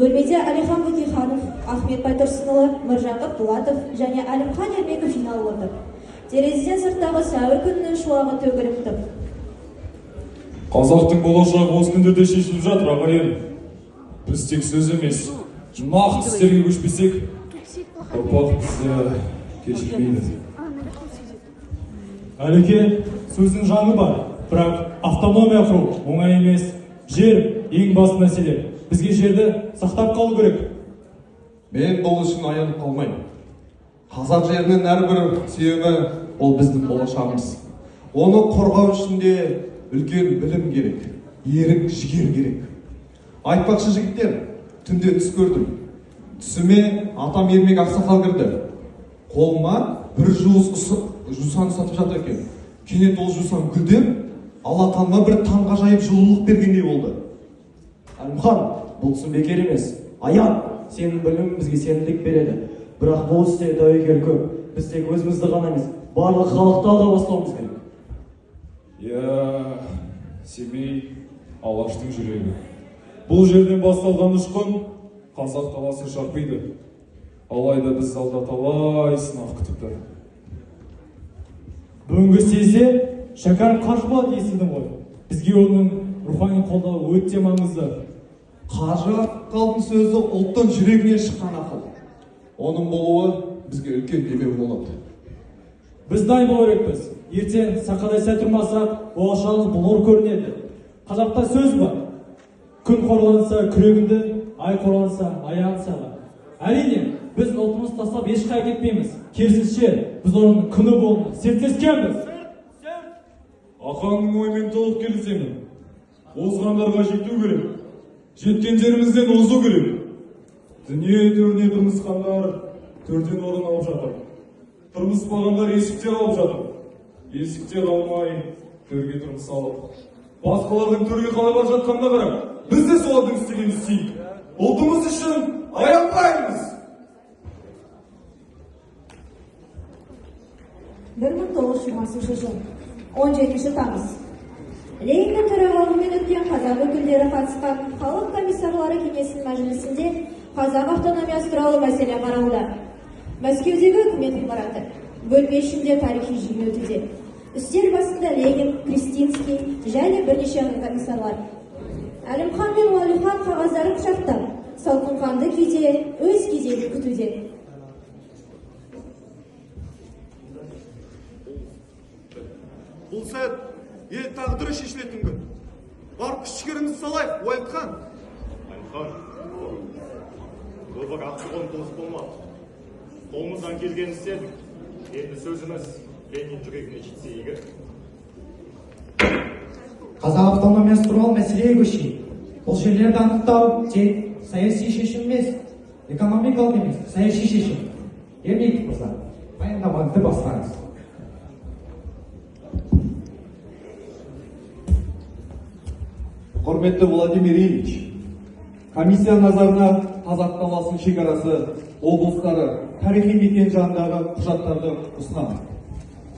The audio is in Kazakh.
Бөлмеде Әлихан Бөкейханов, Ахмет Байтұрсынұлы, Міржақып Дулатов және Әлімхан Ермеков жиналып отыр. Терезеден сырттағы сәуір күнінің шуағы төгіліп тұр. Қазақтың болашағы осы күндерде шешіліп жатыр, ағайын. Біз тек сөз емес, нақты істерге көшпесек, ұрпақ бізді кешірмейді. Әлеке, сөздің жаңы бар, бірақ автономия құру оңай емес. Жер ең басты мәселе. Бізге жерді сақтап қалу керек. Мен бұл үшін аянып қалмаймын. Қазақ жерінің әрбір сүйегі ол біздің болашағымыз. Оны қорғау үшін де үлкен білім керек, ерік жігер керек. Айтпақшы жігіттер, түнде түс көрдім. Түсіме атам Ермек Ақсақал кірді. Қолыма бір жуыс жусан сатып жатыр екен. Кенет ол жусан гүлдеп, алатанға бір таңғажайып жылулық бергендей болды. Әлімхан, бұл түсін бекер емес. Аян, сенің білімің бізге сенімдік береді. Бірақ бұл істе тәуекел көп. Біз тек өзімізді ғана емес, барлық халықты алға бастауымыз керек. Семей Алаштың жүрегі. Бұл жерден басталған ұшқын Қазақ даласын шарпиды. Алайда біз алда талай сынақ күтіп тұр. Бүгінгі съезде Шәкәрім Қажыбаев естілді ғой. Бізге оның рухани қолдауы өте маңызды. Қажы Аққалдың сөзі ұлттың жүрегінен шыққан ақыл. Оның болуы бізге үлкен демеу болады. Біз дайын болу керекпіз. Ертең сақадай сәт тұрмасақ, болашағымыз бұлғыр көрінеді. Қазақта сөз бар. Күн қорланса күрегінді, ай қорланса аяғын саға. Әрине, біз ұлтымызды тастап ешқайда кетпейміз. Керісінше, біз оның күні болуына серттескенбіз. Ақанның оймен толық келісемін. Озғандарға жету керек. Жеткен жерімізден озу керек. Дүние төріне тырмысқандар төрден орын алып жатыр. Тырмыспағандар есікте қалып жатыр. Есікте қалмай, төрге тырмыс алып. Басқалардың төрге қалай бара жатқанына қарап, біз де солардың істегенін істейік. Ұлтымыз үшін аянбаймыз. 1920 жыл 17 тамыз. Лениннің төрағалығымен өткен қазақ өкілдері қатысқан халық комиссарлары кеңесінің мәжілісінде қазақ автономиясы туралы мәселе қаралуда. Мәскеудегі үкімет ғимараты бөлме ішінде тарихи жиын өтуде. Үстел басында Ленин, Кристинский және бірнеше комиссарлар. Әлімхан мен Уәлихан қағаздары құшақтап, салқынқанды күйде өз кезегін күтуде. Бұл сәт ел тағдыры шешілетін күн. Бар күш-жігерімізді салайық, Уәлихан. Әлімхан, көбір ақсығын дұрыс болмады. Қолымыздан келгенін істедік. Енді сөзіміз Ленин жүрегіне жетсе игі. Қазақ автономиясы туралы мәселеге көшейік. Бұл жерлерді анықтау тек саяси шешім емес, экономикалық емес, саяси шешім. Ермек мырза, баяндамаңызды бастаңыз. Құрметті Владимир Ильич, комиссия назарына Қазақ даласының шекарасы, облыстары, тарихи мекен жанындағы құжаттарды ұсынамын.